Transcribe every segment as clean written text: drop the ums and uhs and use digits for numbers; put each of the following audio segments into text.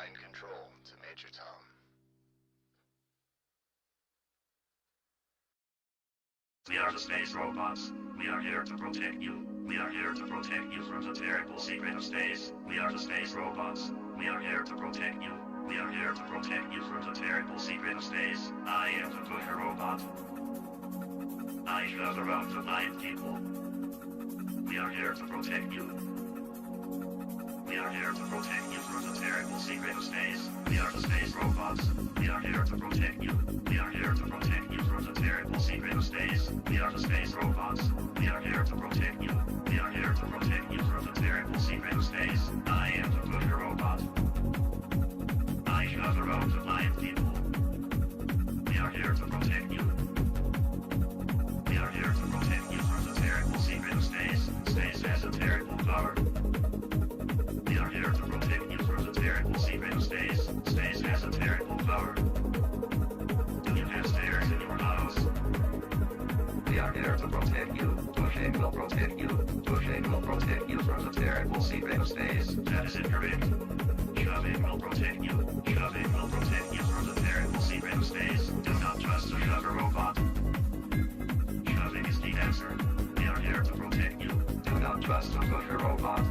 mind control to Major Tom. We are the space robots. We are here to protect you. We are here to protect you from the terrible secret of space. We are the space robots. We are here to protect you. We are here to protect you from the terrible secret of space. I am the Booker robot. I shove around to blind people. We are here to protect you. We are here to protect you from the terrible secret of space. We are the space robots. We are here to protect you. We are here to protect you from the terrible secret of space. We are the space robots. We are here to protect you. We are here to protect you from the terrible secret of space. I am the Booker robot. I shove around to blind people. We are here to protect you. We are here to protect you from the terrible secret of space. Space has a terrible power. We are here to protect you from the terrible secret of space. Space has a terrible power. Do you have stairs in your house? We are here to protect you. Pushing will protect you. Pushing will protect you from the terrible secret of space. That is incorrect. Shoving will protect you. Shoving will protect you from the terrible secret of space. Do not trust a shover robot. Shoving is the answer. We are here to protect you. Do not trust a pusher robot.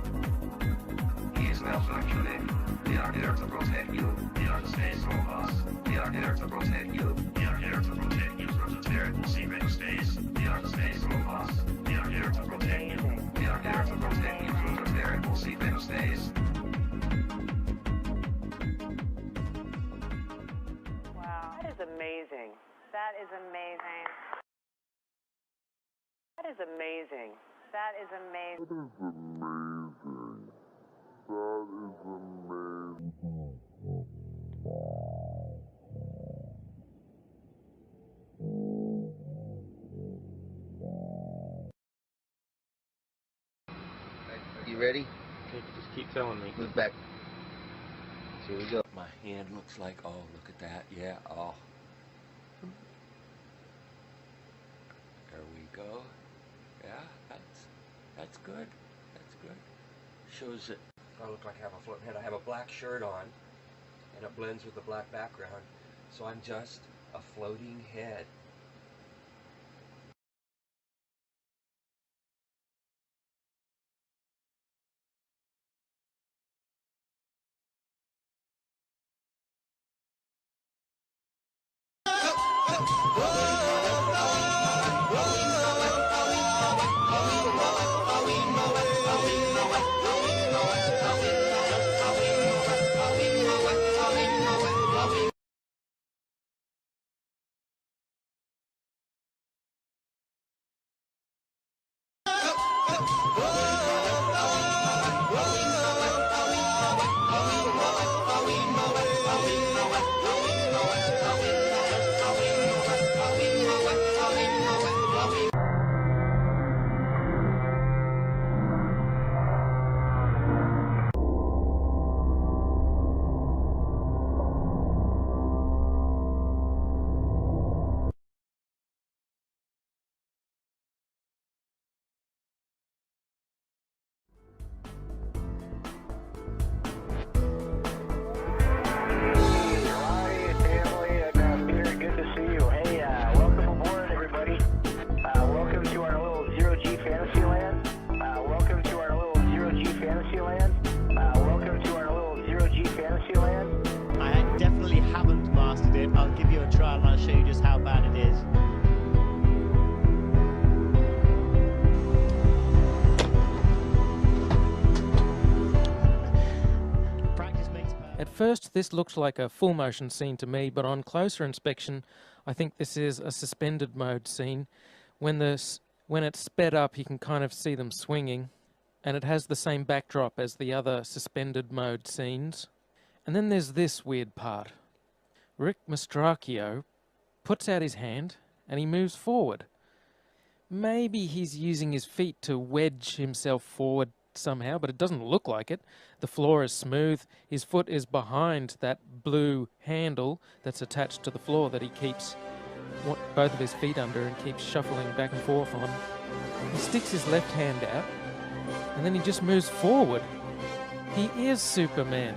He is malfunctioning. We are here to protect you. We are the space robots. We are here to protect you. We are here to protect you from the terrible secret of space. We are the space robots. We are here to protect you. We are here to protect you from the terrible secret of space. Wow. That is amazing. That is amazing. That is amazing. That is amazing. That is amazing. You ready? Okay, just keep telling me. Move back. Here we go. My hand looks like, oh, look at that, yeah, oh. There we go. Yeah, that's good. That's good. Shows it. I look like I have a floating head. I have a black shirt on, and it blends with the black background, so I'm just a floating head. I'll give you a trial and I'll show you just how bad it is. Practice makes perfect. At first this looks like a full motion scene to me, but on closer inspection I think this is a suspended mode scene. When it's sped up you can kind of see them swinging, and it has the same backdrop as the other suspended mode scenes. And then there's this weird part. Rick Mastracchio puts out his hand and he moves forward. Maybe he's using his feet to wedge himself forward somehow, but it doesn't look like it. The floor is smooth. His foot is behind that blue handle that's attached to the floor that he keeps both of his feet under and keeps shuffling back and forth on. He sticks his left hand out and then he just moves forward. He is Superman.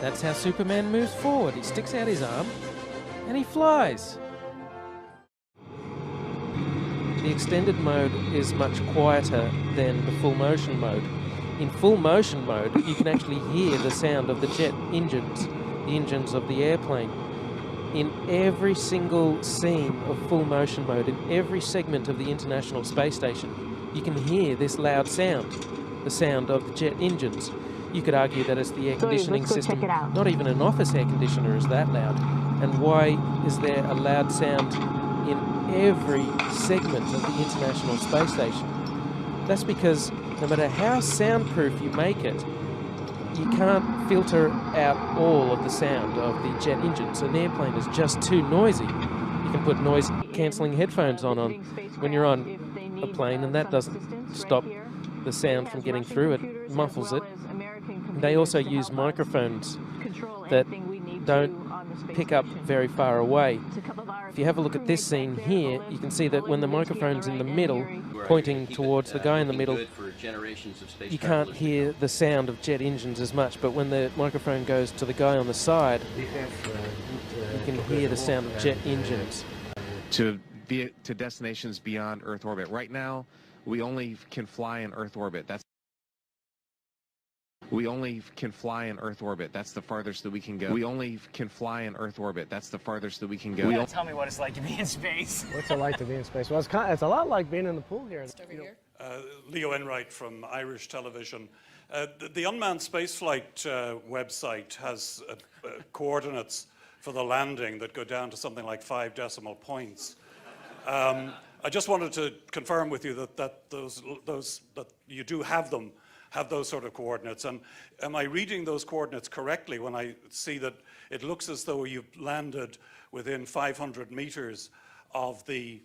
That's how Superman moves forward. He sticks out his arm and he flies. The extended mode is much quieter than the full motion mode. In full motion mode, you can actually hear the sound of the jet engines, the engines of the airplane. In every single scene of full motion mode, in every segment of the International Space Station, you can hear this loud sound, the sound of the jet engines. You could argue that it's the air conditioning system. Not even an office air conditioner is that loud. And why is there a loud sound in every segment of the International Space Station? That's because no matter how soundproof you make it, you can't filter out all of the sound of the jet engines. An airplane is just too noisy. You can put noise-cancelling headphones on when you're on a plane, and that doesn't stop the sound from getting through. It muffles it. They also use microphones that don't pick up very far away. If you have a look at this scene here, you can see that when the microphone's in the middle, pointing towards the guy in the middle, you can't hear the sound of jet engines as much, but when the microphone goes to the guy on the side, you can hear the sound of jet engines. To destinations beyond Earth orbit. Right now, we only can fly in Earth orbit. We only can fly in Earth orbit. That's the farthest that we can go. We only can fly in Earth orbit. That's the farthest that we can go. Tell me what it's like to be in space. What's it like to be in space? Well, it's a lot like being in the pool here. Leo Enright from Irish Television. The unmanned spaceflight website has coordinates for the landing that go down to something like 5 decimal points. I just wanted to confirm with you that you do have those sort of coordinates. And am I reading those coordinates correctly when I see that it looks as though you've landed within 500 meters of the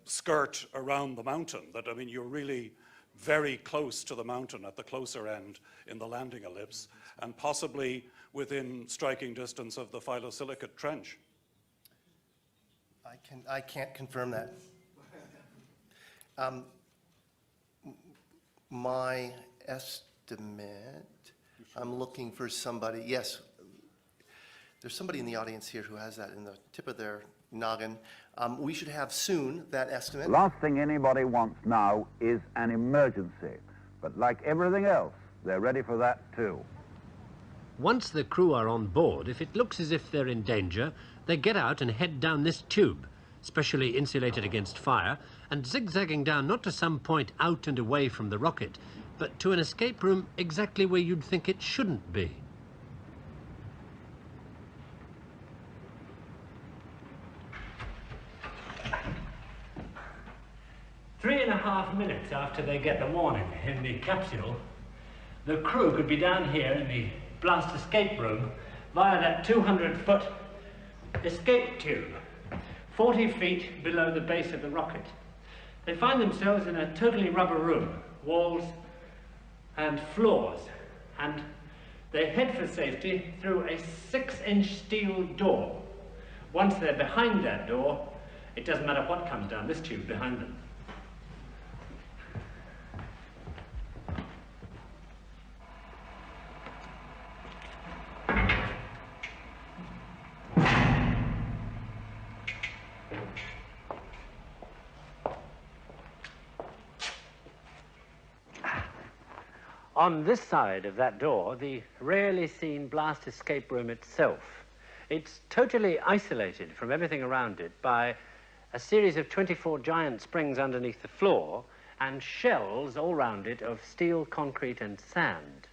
skirt around the mountain? That, I mean, you're really very close to the mountain at the closer end in the landing ellipse, and possibly within striking distance of the phyllosilicate trench. I can't confirm that. My estimate, I'm looking for somebody, yes, there's somebody in the audience here who has that in the tip of their noggin. We should have soon that estimate. The last thing anybody wants now is an emergency. But like everything else, they're ready for that too. Once the crew are on board, if it looks as if they're in danger, they get out and head down this tube, specially insulated against fire, and zigzagging down not to some point out and away from the rocket, but to an escape room exactly where you'd think it shouldn't be. Three and a half minutes after they get the warning in the capsule, the crew could be down here in the blast escape room via that 200-foot escape tube, 40 feet below the base of the rocket. They find themselves in a totally rubber room, walls and floors, and they head for safety through a 6-inch steel door. Once they're behind that door, it doesn't matter what comes down this tube behind them. On this side of that door, the rarely seen blast escape room itself. It's totally isolated from everything around it by a series of 24 giant springs underneath the floor and shells all round it of steel, concrete, and sand.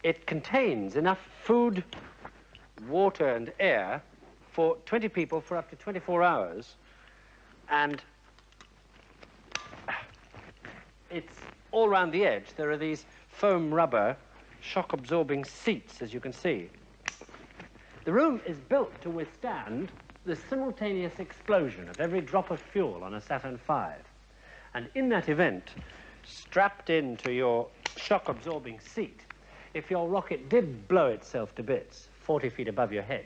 It contains enough food, water, and air for 20 people for up to 24 hours, and it's all around the edge. There are these foam rubber shock-absorbing seats, as you can see. The room is built to withstand the simultaneous explosion of every drop of fuel on a Saturn V. And in that event, strapped into your shock-absorbing seat, if your rocket did blow itself to bits 40 feet above your head,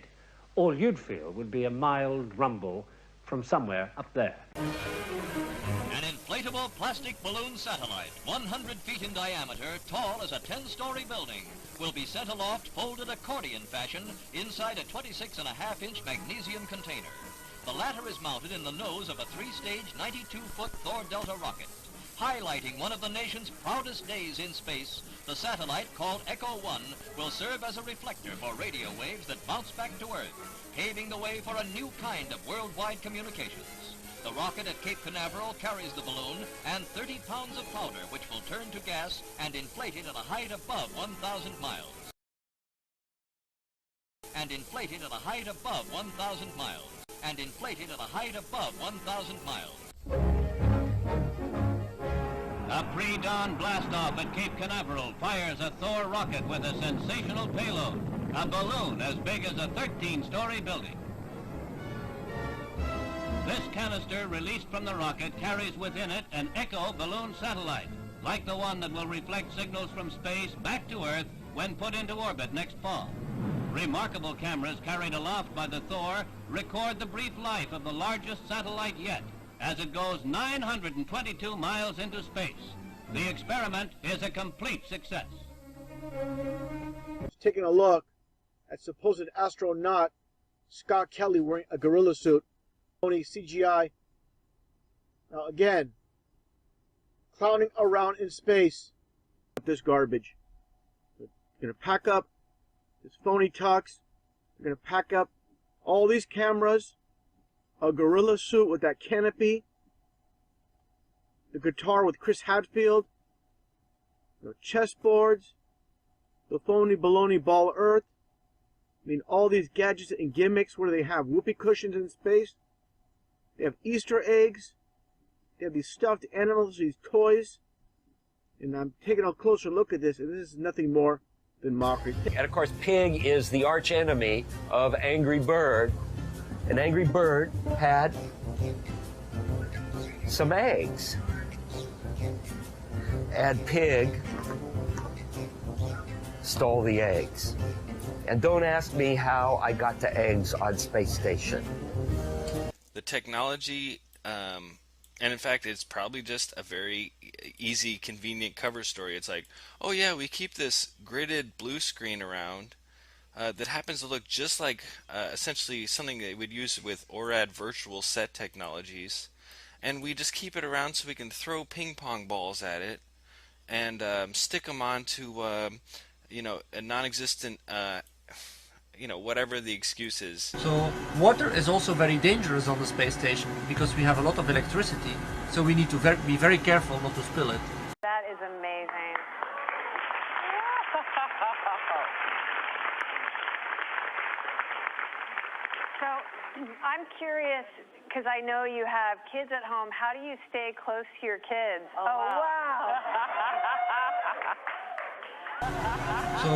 all you'd feel would be a mild rumble from somewhere up there. An inflatable plastic balloon satellite, 100 feet in diameter, tall as a 10-story building, will be sent aloft folded accordion fashion inside a 26.5-inch magnesium container. The latter is mounted in the nose of a 3-stage 92-foot Thor Delta rocket. Highlighting one of the nation's proudest days in space, the satellite called Echo 1 will serve as a reflector for radio waves that bounce back to Earth, paving the way for a new kind of worldwide communications. The rocket at Cape Canaveral carries the balloon and 30 pounds of powder, which will turn to gas and inflate it at a height above 1,000 miles. And inflate it at a height above 1,000 miles. And inflate it at a height above 1,000 miles. A pre-dawn blastoff at Cape Canaveral fires a Thor rocket with a sensational payload, a balloon as big as a 13-story building. This canister released from the rocket carries within it an Echo balloon satellite, like the one that will reflect signals from space back to Earth when put into orbit next fall. Remarkable cameras carried aloft by the Thor record the brief life of the largest satellite yet, as it goes 922 miles into space. The experiment is a complete success. Taking a look at supposed astronaut Scott Kelly wearing a gorilla suit. Only CGI. Now again, clowning around in space. This garbage. They're going to pack up this phony tux. They're going to pack up all these cameras, a gorilla suit with that canopy, the guitar with Chris Hadfield, the chessboards, the phony baloney ball Earth. I mean, all these gadgets and gimmicks. What do they have? Whoopee cushions in space. They have Easter eggs. They have these stuffed animals, these toys. And I'm taking a closer look at this, and this is nothing more than mockery. And of course, Pig is the arch enemy of Angry Bird. And Angry Bird had some eggs. And Pig stole the eggs. And don't ask me how I got to eggs on Space Station. The technology, and in fact, it's probably just a very easy, convenient cover story. It's like, oh yeah, we keep this gridded blue screen around that happens to look just like essentially something they would use with ORAD virtual set technologies, and we just keep it around so we can throw ping pong balls at it and stick them onto you know, a non-existent you know, whatever the excuse is. So water is also very dangerous on the space station because we have a lot of electricity, so we need to be very careful not to spill it. That is amazing. So I'm curious, because I know you have kids at home, how do you stay close to your kids? Oh, wow. So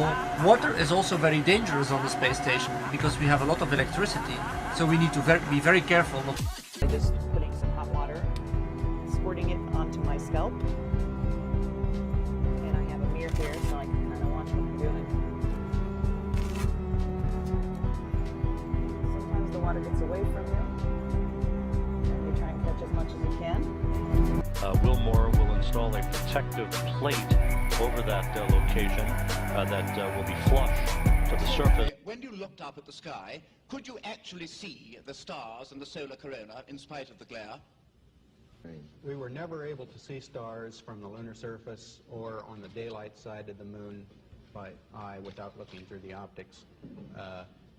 water is also very dangerous on the space station because we have a lot of electricity, so we need to be very careful not I'm just putting some hot water, squirting it onto my scalp, and I have a mirror here so I can kind of watch what I'm doing. Sometimes the water gets away from you, and you try and catch as much as you can. Wilmore will install a protective plate over that location that will be flush to the surface. When you looked up at the sky, could you actually see the stars and the solar corona in spite of the glare? We were never able to see stars from the lunar surface or on the daylight side of the moon by eye without looking through the optics.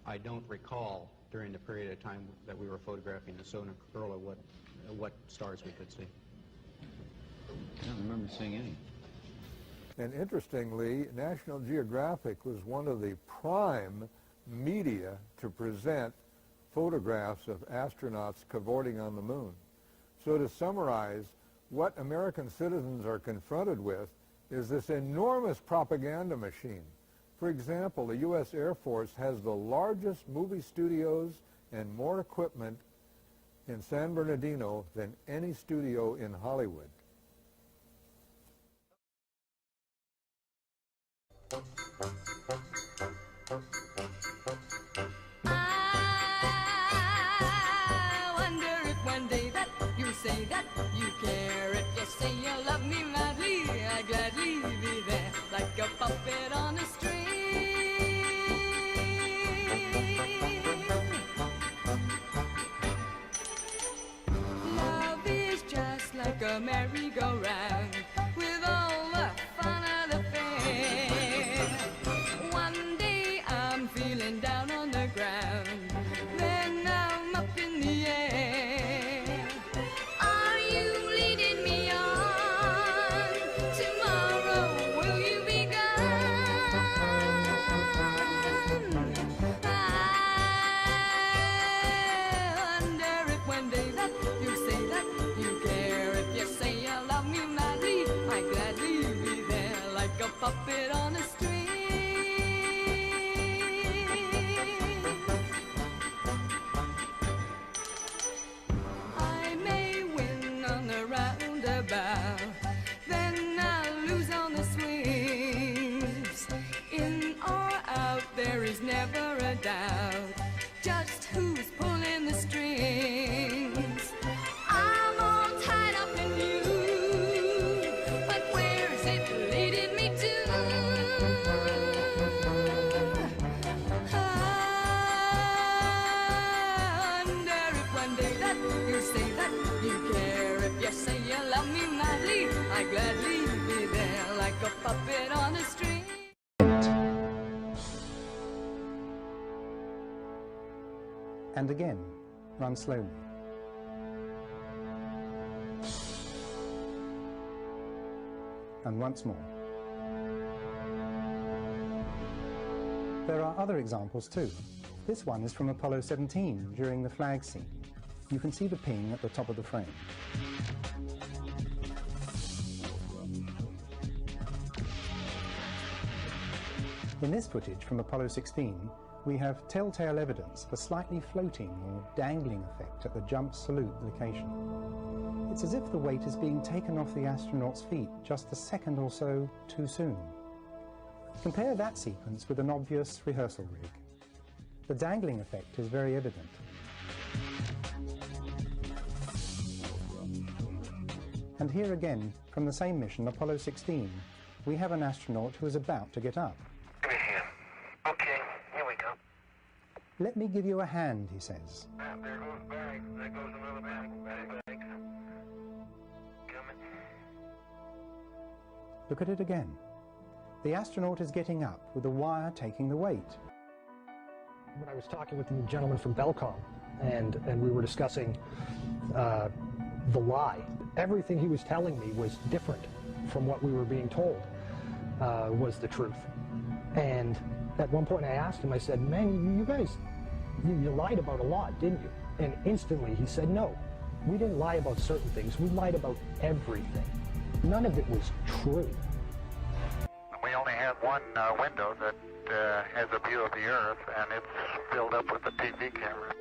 I don't recall during the period of time that we were photographing the solar corona what stars we could see. I don't remember seeing any. And interestingly, National Geographic was one of the prime media to present photographs of astronauts cavorting on the moon. So to summarize, what American citizens are confronted with is this enormous propaganda machine. For example, the U.S. Air Force has the largest movie studios and more equipment in San Bernardino than any studio in Hollywood. I wonder if one day that you say that you care, if you say you love me madly, I'd gladly be there like a puppet on a string. a merry-go-round with all the fun of the fair. One day I'm feeling down on the ground, then I'm up in the air. Are you leading me on? Tomorrow will you be gone? I wonder if one day that you say that you care. If you say you love me madly, I'd gladly be there like a puppet on a string. I may win on the roundabout, then I'll lose on the swings. In or out, there is never a doubt just who's pulling the strings. I'm all tied up in you, but where's it leading me to? I wonder if one day that you say that you care. If you say you love me madly, I'd gladly be there like a puppet on a string. And again, run slowly. And once more. There are other examples too. This one is from Apollo 17 during the flag scene. You can see the ping at the top of the frame. In this footage from Apollo 16, we have telltale evidence of a slightly floating or dangling effect at the jump salute location. It's as if the weight is being taken off the astronaut's feet just a second or so too soon. Compare that sequence with an obvious rehearsal rig. The dangling effect is very evident. And here again, from the same mission, Apollo 16, we have an astronaut who is about to get up. Give me a hand. Okay, here we go. Let me give you a hand, he says. There goes bag. There goes another bag. Bag. Coming. Look at it again. The astronaut is getting up with the wire taking the weight. When I was talking with the gentleman from Belcom, and we were discussing the lie, everything he was telling me was different from what we were being told was the truth. And at one point I asked him, I said, man, you guys, you lied about a lot, didn't you? And instantly he said, no, we didn't lie about certain things. We lied about everything. None of it was true. We only have one window that has a view of the Earth, and it's filled up with a TV camera.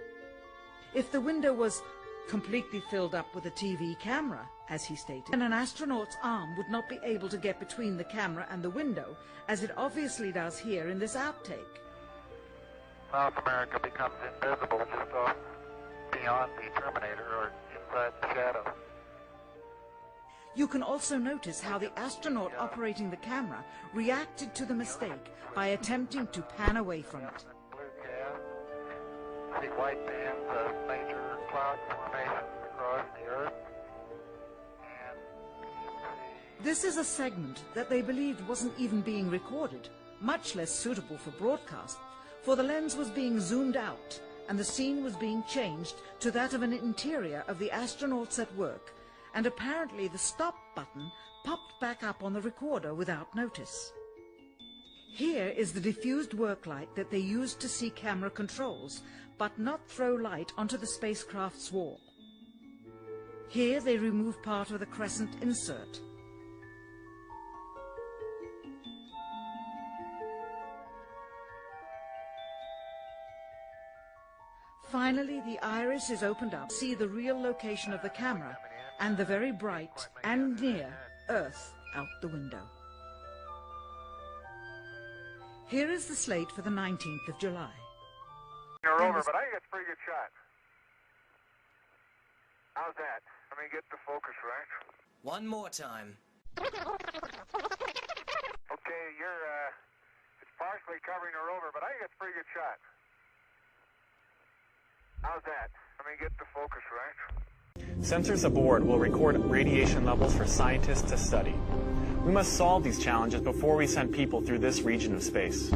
If the window was completely filled up with a TV camera, as he stated, then an astronaut's arm would not be able to get between the camera and the window, as it obviously does here in this outtake. South America becomes invisible just off beyond the Terminator or inside the shadow. You can also notice how the astronaut operating the camera reacted to the mistake by attempting to pan away from it. Blue gas, see white bands of major cloud formations across the Earth. This is a segment that they believed wasn't even being recorded, much less suitable for broadcast, for the lens was being zoomed out and the scene was being changed to that of an interior of the astronauts at work, and apparently the stop button popped back up on the recorder without notice. Here is the diffused work light that they used to see camera controls, but not throw light onto the spacecraft's wall. Here they remove part of the crescent insert. Finally, the iris is opened up to see the real location of the camera and the very bright and near Earth out the window. Here is the slate for the 19th of July. You're over, but I think it's a pretty good shot. How's that? Let me get the focus right. One more time. Okay, it's partially covering the rover, but I think it's a pretty good shot. How's that? Let me get the focus right. Sensors aboard will record radiation levels for scientists to study. We must solve these challenges before we send people through this region of space.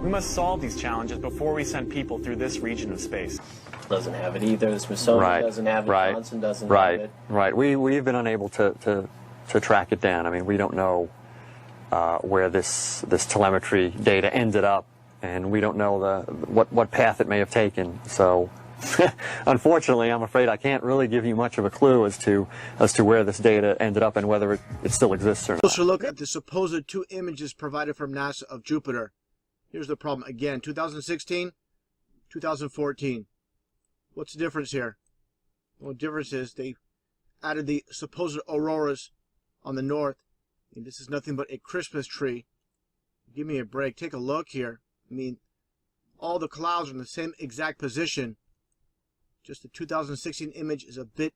We must solve these challenges before we send people through this region of space. Doesn't have it either. The Smithsonian doesn't have it. Johnson doesn't have it. Right. We've been unable to track it down. I mean, we don't know where this telemetry data ended up, and we don't know what path it may have taken. So, unfortunately, I'm afraid I can't really give you much of a clue as to where this data ended up and whether it still exists or not. Closer look at the supposed two images provided from NASA of Jupiter. Here's the problem again: 2016, 2014. What's the difference here? Well, the difference is they added the supposed auroras on the north, and this is nothing but a Christmas tree. Give me a break. Take a look here. I mean, all the clouds are in the same exact position. Just the 2016 image is a bit,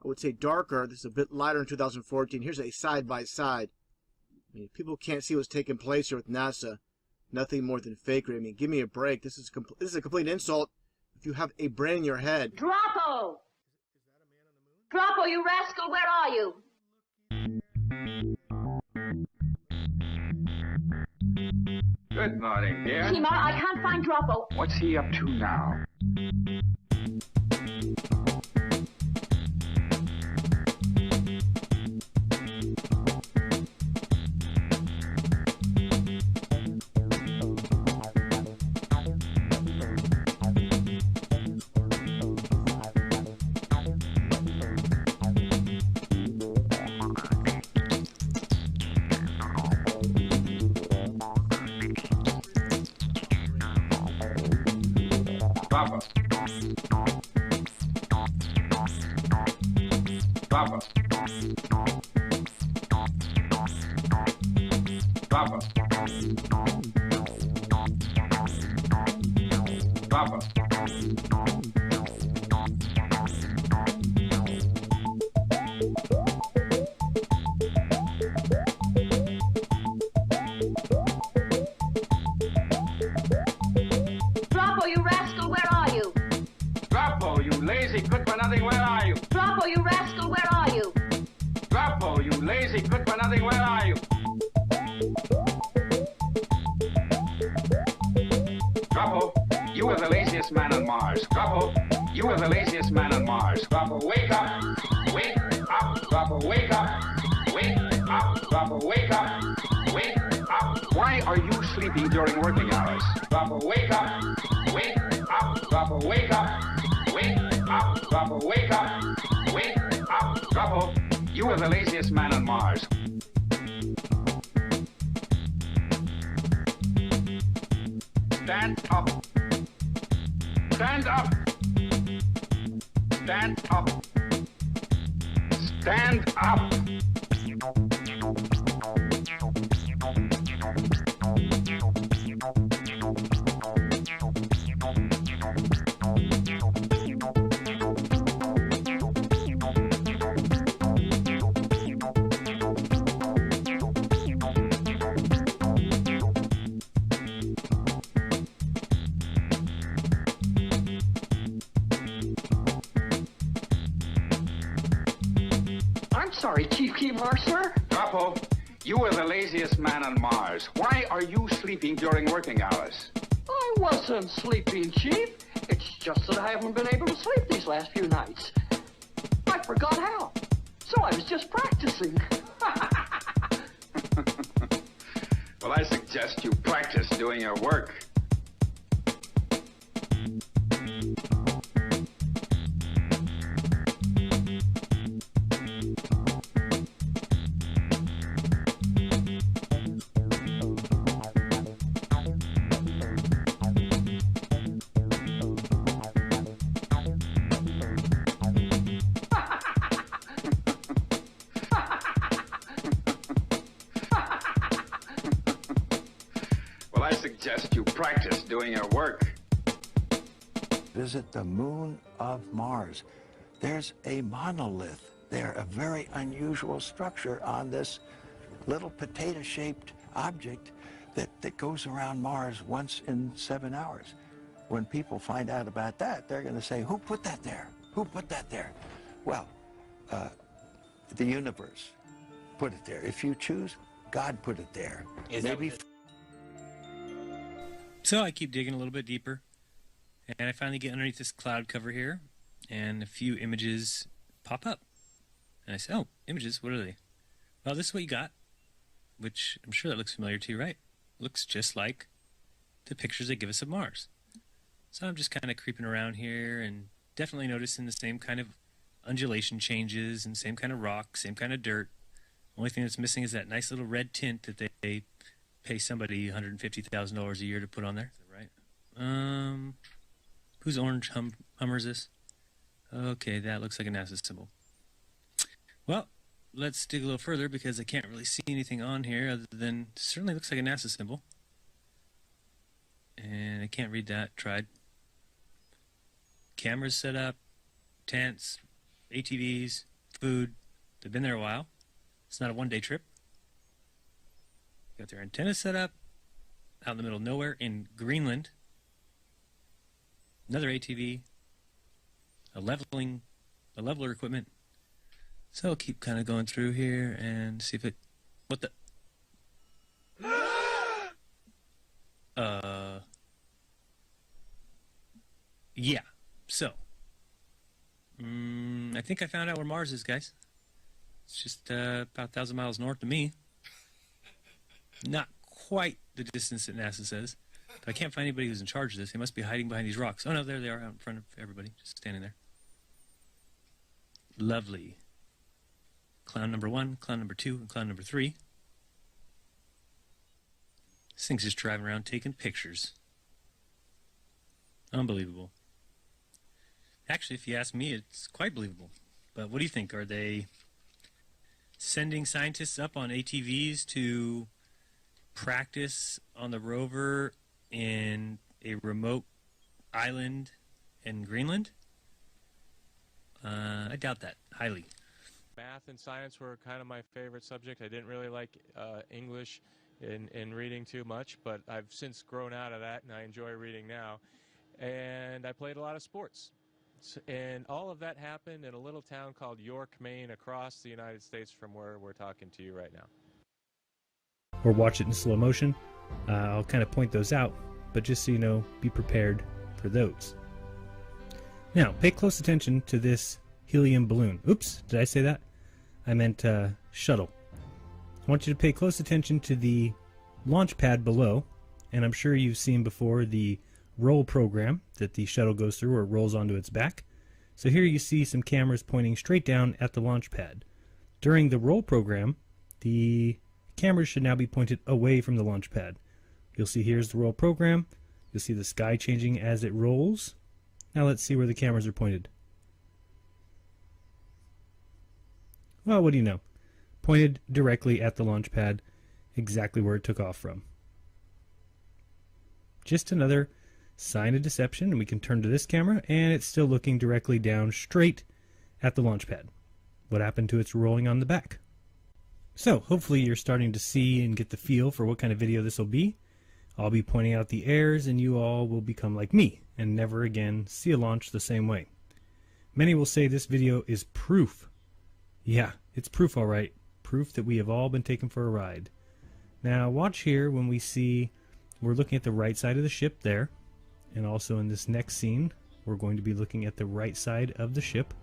I would say, darker. This is a bit lighter in 2014. Here's a side-by-side. I mean, people can't see what's taking place here with NASA. Nothing more than fakery. I mean, give me a break. This is a complete insult. If you have a brain in your head. Droppo! Droppo, you rascal, where are you? Good morning, dear. Tima, I can't find Droppo. What's he up to now? Papa. Papa. Papa. Papa. Droppo, you rascal, where are you? Droppo, you lazy good-for-nothing, where are you? Droppo, you rascal, where are you? Droppo, you lazy good-for-nothing, where are you? Droppo, you are the laziest man on Mars. Droppo, you are the laziest man on Mars. Droppo, wake up! Wake up! Droppo, wake up! Wake up! Droppo, wake up! Wake up! Why are you sleeping during working hours? Droppo, wake up! Wake up! Droppo, wake up! Wake up! Droppo, wake up! Wake up! Droppo, you are the laziest man on Mars. Stand up! Stand up! Stand up! Stand up! I'm sorry, Chief Keylar, sir. Droppo, you are the laziest man on Mars. Why are you sleeping during working hours? I wasn't sleeping, Chief. It's just that I haven't been able to sleep these last few nights. I forgot how. So I was just practicing. Well, I suggest you practice doing your work. I suggest you practice doing your work. Visit the moon of Mars. There's a monolith there, a very unusual structure on this little potato-shaped object that goes around Mars once in 7 hours. When people find out about that, they're going to say, who put that there? Who put that there? Well, the universe put it there. If you choose, God put it there. Maybe. So I keep digging a little bit deeper, and I finally get underneath this cloud cover here, and a few images pop up. And I say, oh, images, what are they? Well, this is what you got, which I'm sure that looks familiar to you, right? Looks just like the pictures they give us of Mars. So I'm just kind of creeping around here and definitely noticing the same kind of undulation changes and same kind of rock, same kind of dirt. Only thing that's missing is that nice little red tint that they pay somebody $150,000 a year to put on there. Right? Whose orange Hummer is this? Okay, that looks like a NASA symbol. Well, let's dig a little further because I can't really see anything on here other than certainly looks like a NASA symbol. And I can't read that. Tried. Cameras set up, tents, ATVs, food. They've been there a while. It's not a one-day trip. Got their antennas set up out in the middle of nowhere in Greenland. Another ATV, a leveler equipment. So I'll keep kind of going through here and see if it. What the? Yeah. So, I think I found out where Mars is, guys. It's just about 1,000 miles north of me. Not quite the distance that NASA says. But I can't find anybody who's in charge of this. They must be hiding behind these rocks. Oh, no, there they are out in front of everybody. Just standing there. Lovely. Clown number 1, clown number 2, and clown number 3. This thing's just driving around taking pictures. Unbelievable. Actually, if you ask me, it's quite believable. But what do you think? Are they sending scientists up on ATVs to practice on the rover in a remote island in Greenland? I doubt that, highly. Math and science were kind of my favorite subject. I didn't really like English in reading too much, but I've since grown out of that, and I enjoy reading now. And I played a lot of sports. And all of that happened in a little town called York, Maine, across the United States from where we're talking to you right now. Or watch it in slow motion. I'll kind of point those out, but just so you know, be prepared for those. Now, pay close attention to this helium balloon. Oops, did I say that? I meant shuttle. I want you to pay close attention to the launch pad below, and I'm sure you've seen before the roll program that the shuttle goes through, or it rolls onto its back. So here you see some cameras pointing straight down at the launch pad. During the roll program, the cameras should now be pointed away from the launch pad. You'll see here's the roll program. You'll see the sky changing as it rolls. Now let's see where the cameras are pointed. Well, what do you know? Pointed directly at the launch pad, exactly where it took off from. Just another sign of deception, and we can turn to this camera, and it's still looking directly down straight at the launch pad. What happened to its rolling on the back? So, hopefully you're starting to see and get the feel for what kind of video this will be. I'll be pointing out the errors, and you all will become like me, and never again see a launch the same way. Many will say this video is proof. Yeah, it's proof alright. Proof that we have all been taken for a ride. Now, watch here when we see we're looking at the right side of the ship there. And also in this next scene, we're going to be looking at the right side of the ship.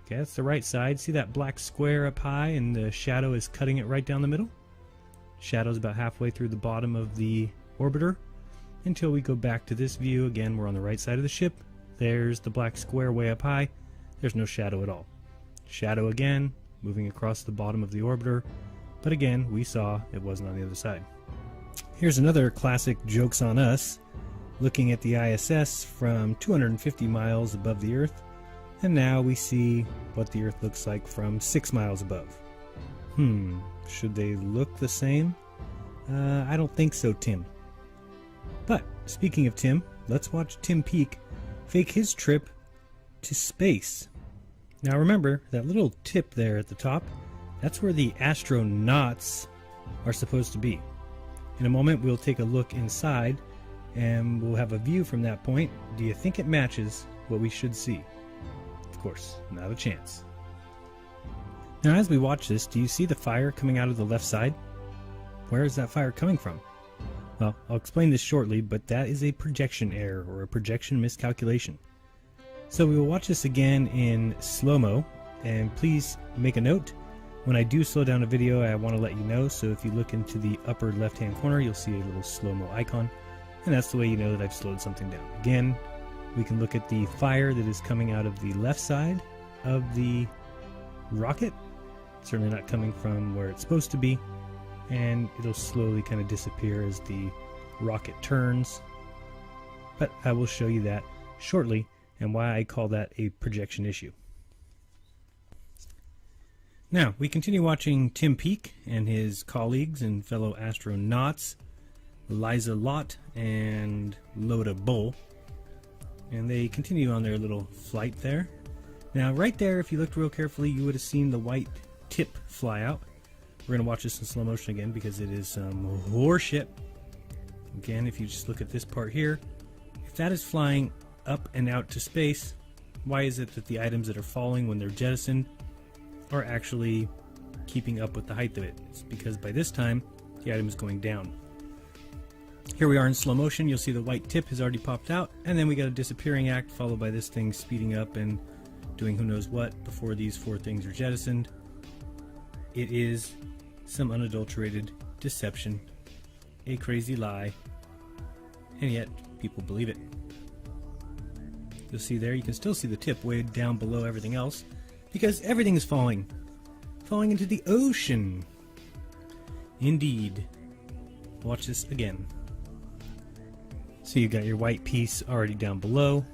Okay, that's the right side. See that black square up high, and the shadow is cutting it right down the middle? Shadow's about halfway through the bottom of the orbiter. Until we go back to this view, again, we're on the right side of the ship. There's the black square way up high. There's no shadow at all. Shadow again, moving across the bottom of the orbiter. But again, we saw it wasn't on the other side. Here's another classic Jokes on Us. Looking at the ISS from 250 miles above the Earth, and now we see what the Earth looks like from 6 miles above. Should they look the same? I don't think so, Tim. But, speaking of Tim, let's watch Tim Peake fake his trip to space. Now remember, that little tip there at the top, that's where the astronauts are supposed to be. In a moment, we'll take a look inside, and we'll have a view from that point. Do you think it matches what we should see? Of course, not a chance. Now as we watch this, do you see the fire coming out of the left side? Where is that fire coming from? Well, I'll explain this shortly, but that is a projection error or a projection miscalculation. So we will watch this again in slow-mo, and please make a note. When I do slow down a video, I want to let you know, so if you look into the upper left-hand corner, you'll see a little slow-mo icon, and that's the way you know that I've slowed something down. Again, we can look at the fire that is coming out of the left side of the rocket. Certainly not coming from where it's supposed to be, and it'll slowly kind of disappear as the rocket turns. But I will show you that shortly and why I call that a projection issue. Now, we continue watching Tim Peake and his colleagues and fellow astronauts, Liza Lott and Loda Bull, and they continue on their little flight there. Now, right there, if you looked real carefully, you would have seen the white tip fly out. We're going to watch this in slow motion again because it is some horseshit. Again, if you just look at this part here, if that is flying up and out to space, why is it that the items that are falling when they're jettisoned are actually keeping up with the height of it? It's because by this time, the item is going down. Here we are in slow motion. You'll see the white tip has already popped out, and then we got a disappearing act followed by this thing speeding up and doing who knows what before these four things are jettisoned. It is some unadulterated deception, a crazy lie, and yet people believe it. You'll see there, you can still see the tip way down below everything else because everything is falling into the ocean. Indeed. Watch this again. So you got your white piece already down below.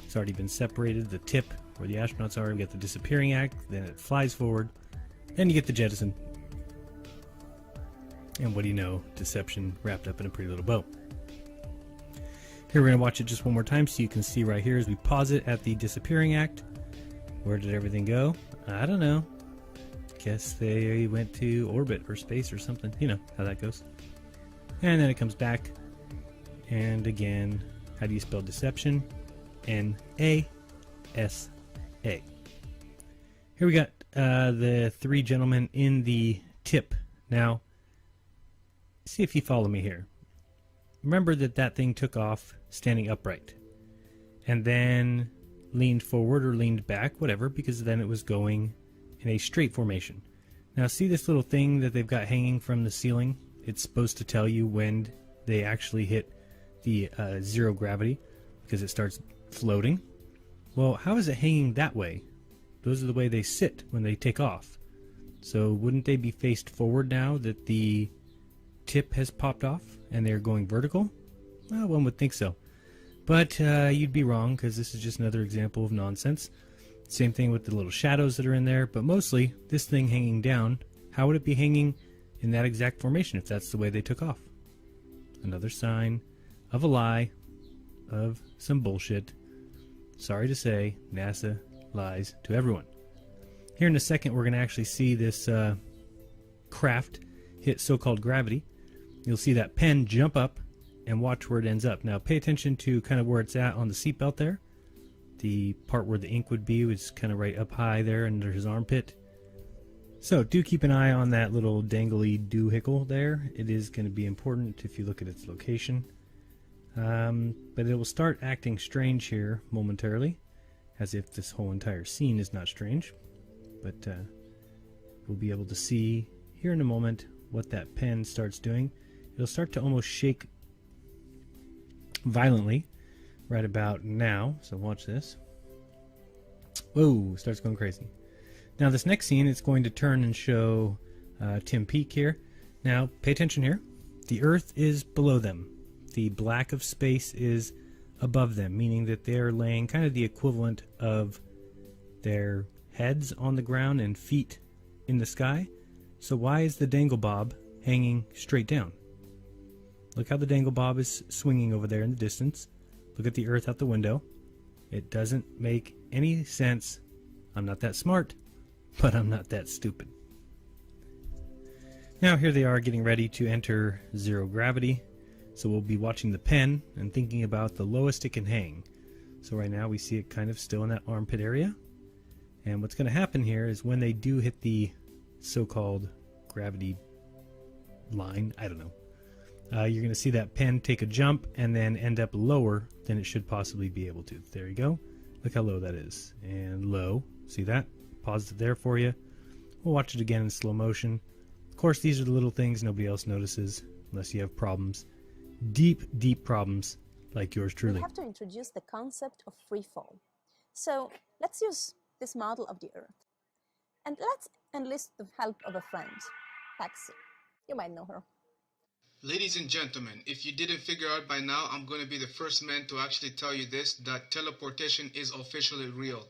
It's already been separated. The tip where the astronauts are, we get the disappearing act, then it flies forward, then you get the jettison. And what do you know? Deception wrapped up in a pretty little bow. Here we're going to watch it just one more time so you can see right here as we pause it at the disappearing act. Where did everything go? I don't know. Guess they went to orbit or space or something. You know how that goes. And then it comes back. And again, how do you spell deception? N-A-S-A. Here we got the three gentlemen in the tip. Now, see if you follow me here. Remember that thing took off standing upright and then leaned forward or leaned back, whatever, because then it was going in a straight formation. Now see this little thing that they've got hanging from the ceiling? It's supposed to tell you when they actually hit the zero gravity because it starts floating. Well, how is it hanging that way? Those are the way they sit when they take off. So wouldn't they be faced forward now that the tip has popped off and they're going vertical? Well, one would think so. But you'd be wrong because this is just another example of nonsense. Same thing with the little shadows that are in there, but mostly this thing hanging down, how would it be hanging in that exact formation if that's the way they took off? Another sign of a lie, of some bullshit. Sorry to say, NASA lies to everyone. Here in a second we're going to actually see this craft hit so-called gravity. You'll see that pen jump up and watch where it ends up. Now pay attention to kind of where it's at on the seatbelt there. The part where the ink would be was kind of right up high there under his armpit. So do keep an eye on that little dangly doohickle there. It is going to be important if you look at its location. But it will start acting strange here momentarily, as if this whole entire scene is not strange. But we'll be able to see here in a moment what that pen starts doing. It'll start to almost shake violently right about now. So watch this. Whoa, starts going crazy. Now this next scene, it's going to turn and show Tim Peake here. Now pay attention here. The Earth is below them. The black of space is above them, meaning that they're laying kind of the equivalent of their heads on the ground and feet in the sky. So why is the dangle bob hanging straight down? Look how the dangle bob is swinging over there in the distance. Look at the Earth out the window. It doesn't make any sense. I'm not that smart, but I'm not that stupid. Now here they are getting ready to enter zero gravity. So we'll be watching the pen and thinking about the lowest it can hang. So right now we see it kind of still in that armpit area. And what's going to happen here is when they do hit the so-called gravity line, I don't know, you're going to see that pen take a jump and then end up lower than it should possibly be able to. There you go. Look how low that is. And low. See that? Pause it there for you. We'll watch it again in slow motion. Of course, these are the little things nobody else notices unless you have problems. Deep, deep problems like yours truly. We have to introduce the concept of free fall. So let's use this model of the Earth. And let's enlist the help of a friend, Taxi. You might know her. Ladies and gentlemen, if you didn't figure out by now, I'm going to be the first man to actually tell you this, that teleportation is officially real.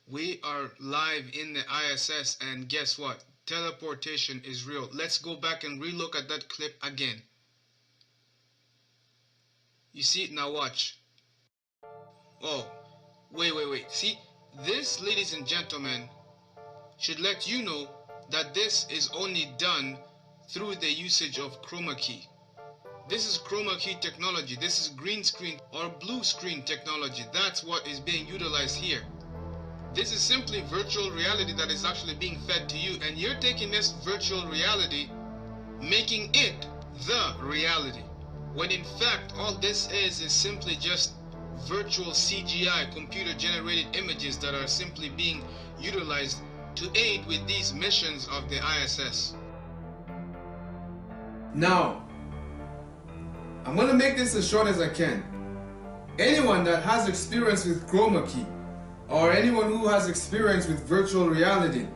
We are live in the ISS, and guess what? Teleportation is real. Let's go back and relook at that clip again. You see it now, watch. Oh, wait. See, this, ladies and gentlemen, should let you know that this is only done through the usage of chroma key. This is chroma key technology. This is green screen or blue screen technology. That's what is being utilized here. This is simply virtual reality that is actually being fed to you, and you're taking this virtual reality, making it the reality. When in fact, all this is simply just virtual CGI, computer-generated images that are simply being utilized to aid with these missions of the ISS. Now, I'm going to make this as short as I can. Anyone that has experience with chroma key, or anyone who has experience with virtual reality,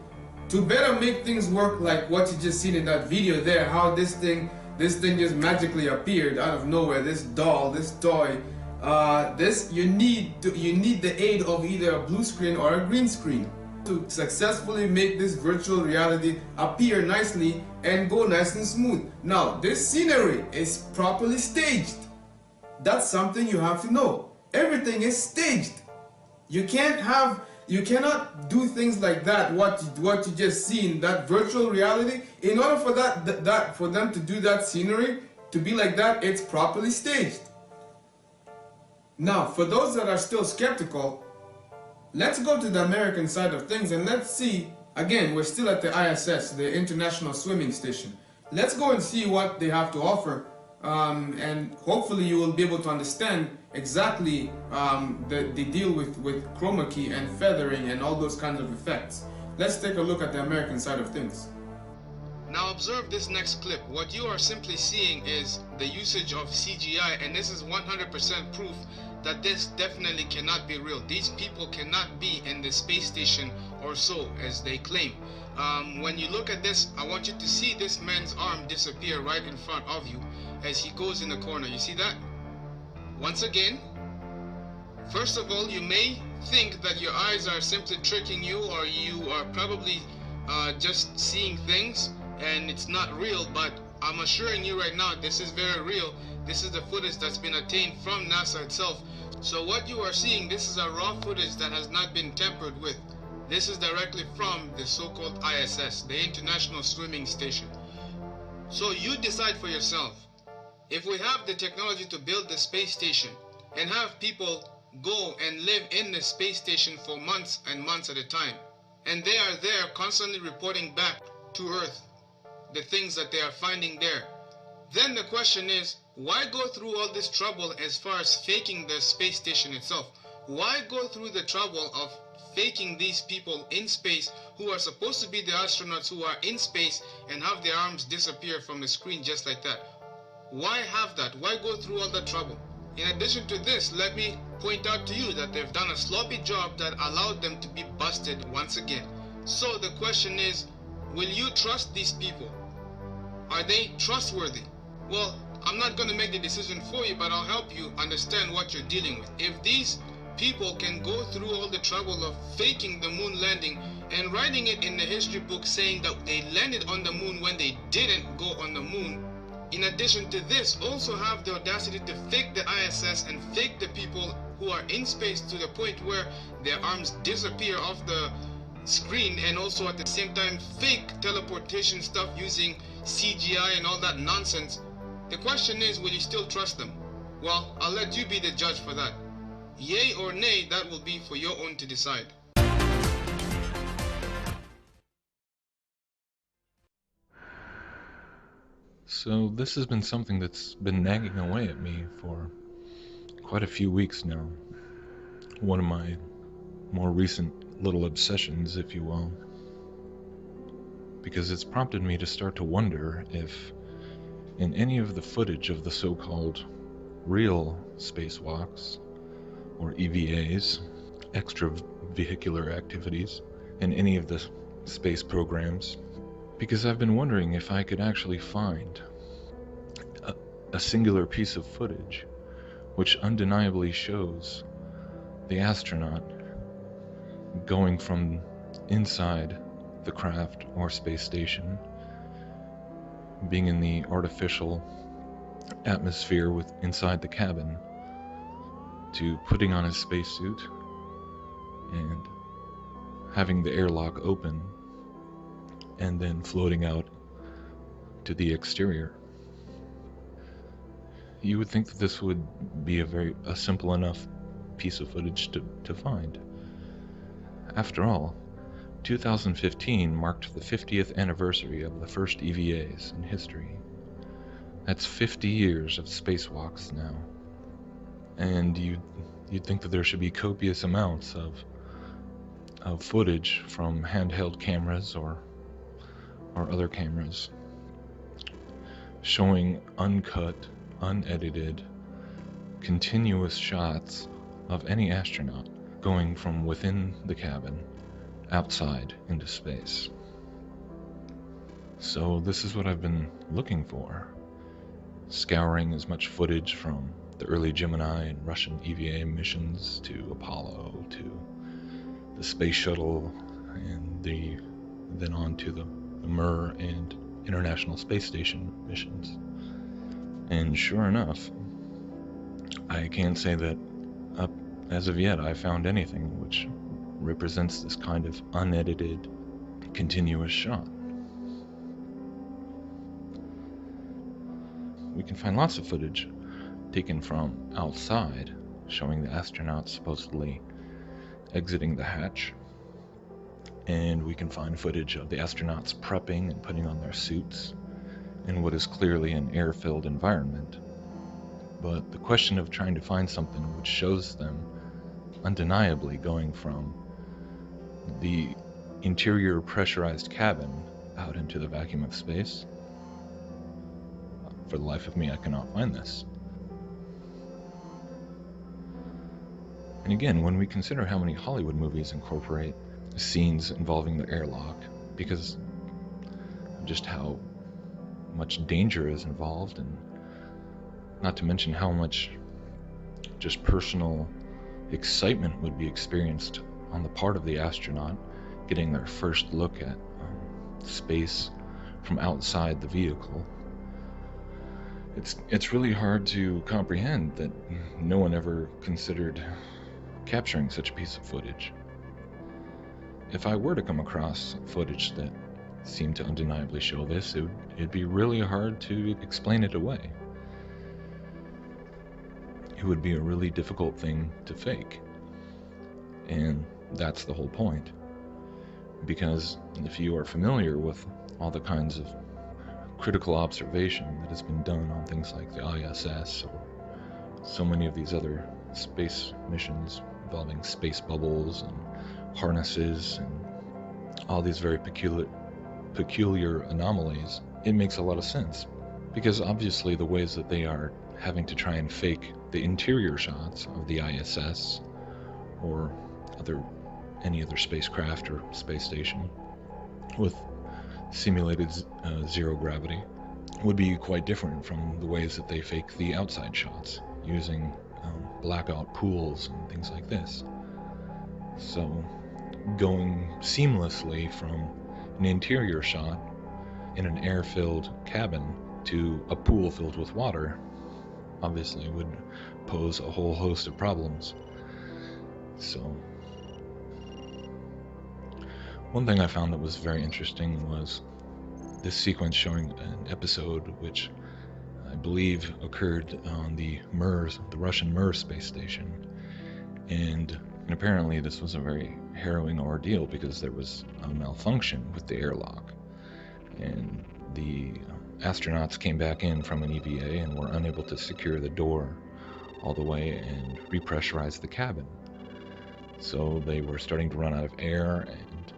to better make things work like what you just seen in that video there, how this thing just magically appeared out of nowhere, this doll, this toy, you need the aid of either a blue screen or a green screen to successfully make this virtual reality appear nicely and go nice and smooth. Now, this scenery is properly staged. That's something you have to know. Everything is staged. You cannot do things like that, what you just seen, that virtual reality. In order for for them to do that scenery, to be like that, it's properly staged. Now, for those that are still skeptical, let's go to the American side of things and let's see, again, we're still at the ISS, the International Swimming Station. Let's go and see what they have to offer, and hopefully you will be able to understand exactly the deal with chroma key and feathering and all those kinds of effects. Let's take a look at the American side of things. Now observe this next clip. What you are simply seeing is the usage of CGI, and this is 100% proof that this definitely cannot be real. These people cannot be in the space station or so, as they claim. When you look at this, I want you to see this man's arm disappear right in front of you as he goes in the corner. You see that? Once again, first of all, you may think that your eyes are simply tricking you, or you are probably just seeing things and it's not real, but I'm assuring you right now, this is very real. This is the footage that's been obtained from NASA itself. So what you are seeing, this is a raw footage that has not been tampered with. This is directly from the so-called ISS, the International Swimming Station. So you decide for yourself. If we have the technology to build the space station and have people go and live in the space station for months and months at a time, and they are there constantly reporting back to Earth the things that they are finding there, then the question is, why go through all this trouble as far as faking the space station itself? Why go through the trouble of faking these people in space who are supposed to be the astronauts who are in space and have their arms disappear from the screen just like that? Why have that? Why go through all that trouble? In addition to this, let me point out to you that they've done a sloppy job that allowed them to be busted once again. So the question is, will you trust these people? Are they trustworthy? Well, I'm not going to make the decision for you, but I'll help you understand what you're dealing with. If these people can go through all the trouble of faking the moon landing and writing it in the history book saying that they landed on the moon when they didn't go on the moon, in addition to this, also have the audacity to fake the ISS and fake the people who are in space to the point where their arms disappear off the screen, and also at the same time fake teleportation stuff using CGI and all that nonsense. The question is, will you still trust them? Well, I'll let you be the judge for that. Yay or nay, that will be for your own to decide. So this has been something that's been nagging away at me for quite a few weeks now. One of my more recent little obsessions, if you will. Because it's prompted me to start to wonder if in any of the footage of the so-called real spacewalks, or EVAs, extravehicular activities, in any of the space programs, because I've been wondering if I could actually find a singular piece of footage which undeniably shows the astronaut going from inside the craft or space station, being in the artificial atmosphere inside the cabin, to putting on his spacesuit and having the airlock open and then floating out to the exterior. You would think that this would be a simple enough piece of footage to find. After all, 2015 marked the 50th anniversary of the first EVAs in history. That's 50 years of spacewalks now. And you'd think that there should be copious amounts of footage from handheld cameras or other cameras showing uncut, unedited, continuous shots of any astronaut going from within the cabin outside into space. So this is what I've been looking for, scouring as much footage from the early Gemini and Russian EVA missions to Apollo to the space shuttle and then on to the Mir and International Space Station missions. And sure enough, I can't say that as of yet I found anything which represents this kind of unedited, continuous shot. We can find lots of footage taken from outside, showing the astronauts supposedly exiting the hatch. And we can find footage of the astronauts prepping and putting on their suits in what is clearly an air-filled environment. But the question of trying to find something which shows them undeniably going from the interior pressurized cabin out into the vacuum of space, for the life of me I cannot find this. And again, when we consider how many Hollywood movies incorporate scenes involving the airlock, because of just how much danger is involved, and not to mention how much just personal excitement would be experienced on the part of the astronaut getting their first look at space from outside the vehicle. It's really hard to comprehend that no one ever considered capturing such a piece of footage. If I were to come across footage that seemed to undeniably show this, it'd be really hard to explain it away. It would be a really difficult thing to fake. And that's the whole point. Because if you are familiar with all the kinds of critical observation that has been done on things like the ISS or so many of these other space missions involving space bubbles and harnesses and all these very peculiar anomalies, it makes a lot of sense. Because obviously the ways that they are having to try and fake the interior shots of the ISS or any other spacecraft or space station with simulated zero gravity would be quite different from the ways that they fake the outside shots using blackout pools and things like this. So going seamlessly from an interior shot in an air-filled cabin to a pool filled with water obviously would pose a whole host of problems. So one thing I found that was very interesting was this sequence showing an episode which I believe occurred on the Russian Mir space station. And apparently this was a very harrowing ordeal because there was a malfunction with the airlock. And the astronauts came back in from an EVA and were unable to secure the door all the way and repressurize the cabin. So they were starting to run out of air, and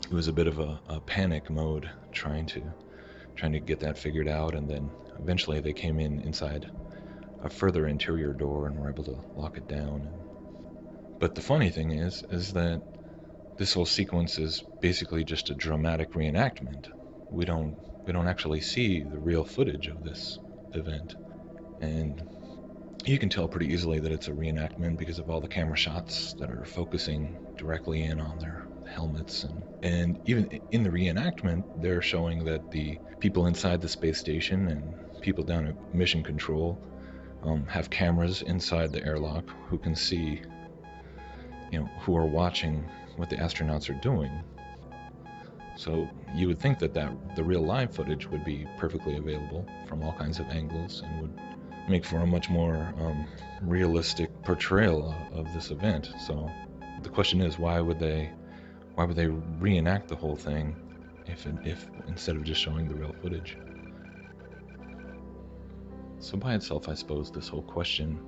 it was a bit of a panic mode trying to get that figured out, and then eventually they came inside a further interior door and were able to lock it down. But the funny thing is that this whole sequence is basically just a dramatic reenactment. We don't actually see the real footage of this event, and you can tell pretty easily that it's a reenactment because of all the camera shots that are focusing directly in on their helmets, and even in the reenactment they're showing that the people inside the space station and people down at mission control have cameras inside the airlock who can see, who are watching what the astronauts are doing. So you would think that the real live footage would be perfectly available from all kinds of angles and would make for a much more realistic portrayal of this event. So the question is, why would they reenact the whole thing if instead of just showing the real footage? So by itself, I suppose this whole question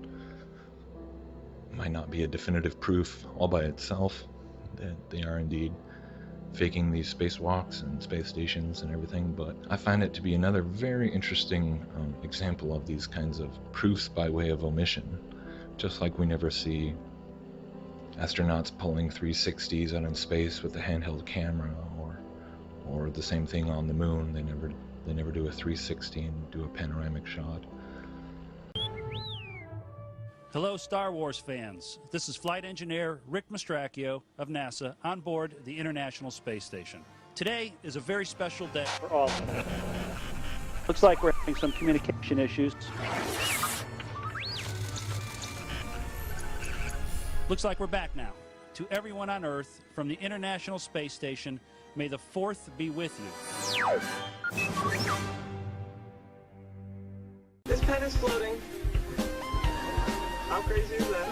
might not be a definitive proof all by itself that they are indeed faking these spacewalks and space stations and everything, but I find it to be another very interesting example of these kinds of proofs by way of omission. Just like we never see astronauts pulling 360s out in space with a handheld camera, or the same thing on the moon. They never do a 360 and do a panoramic shot. Hello, Star Wars fans. This is Flight Engineer Rick Mastracchio of NASA on board the International Space Station. Today is a very special day for all of us. Looks like we're having some communication issues. Looks like we're back now. To everyone on Earth from the International Space Station, may the 4th be with you. This pen is floating. How crazy is that?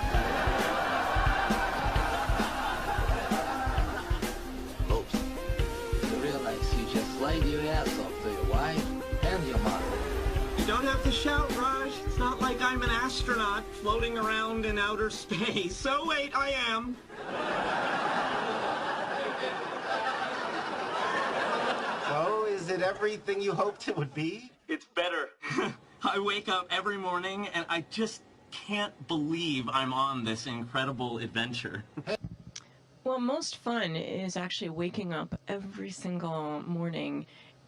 Oops. You realize you just laid your ass off to your wife and your mother. You don't have to shout, Raj. It's not like I'm an astronaut floating around in outer space. So wait, I am. So, is it everything you hoped it would be? It's better. I wake up every morning and I just can't believe I'm on this incredible adventure. Well, most fun is actually waking up every single morning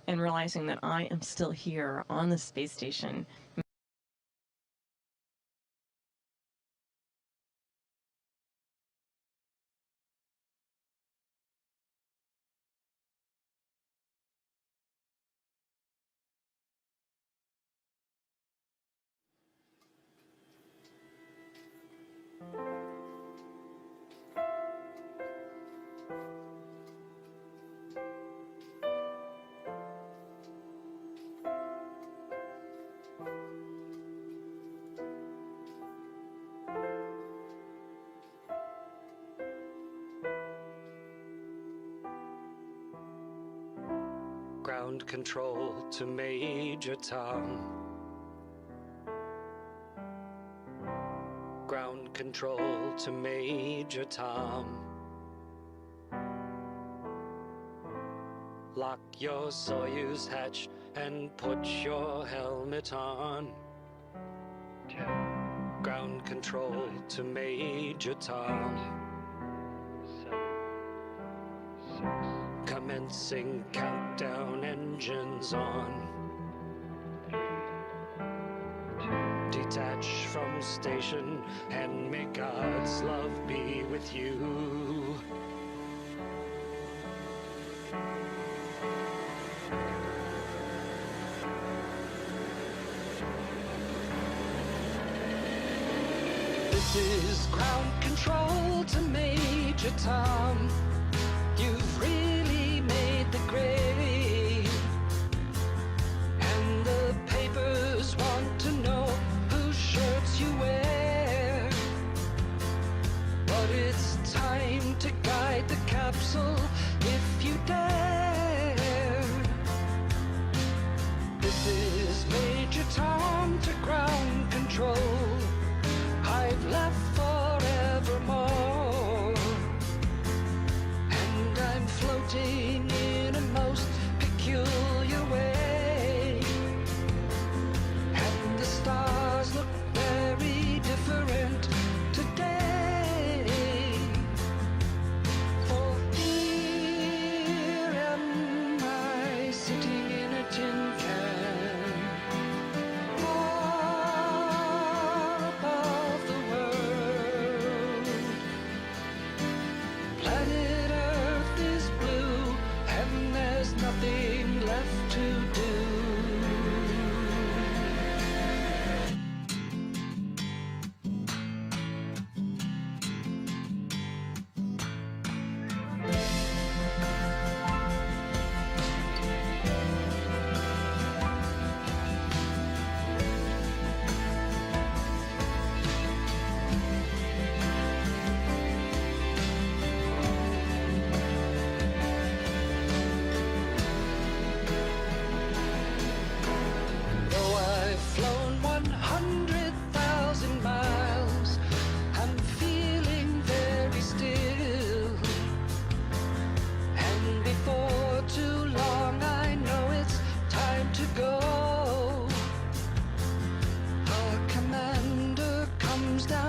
and realizing that I am still here on the space station. Ground control to Major Tom. Ground control to Major Tom. Lock your Soyuz hatch and put your helmet on. 10. Ground control 9, to Major Tom. 7, 6. Commencing countdown, engines on. 3, 2. Detach from station and may God's love be with you. This is ground control to Major Tom. You've really made the grade, and the papers want to know whose shirts you wear. But it's time to guide the capsule if you dare. This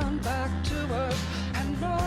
on back to Earth, and no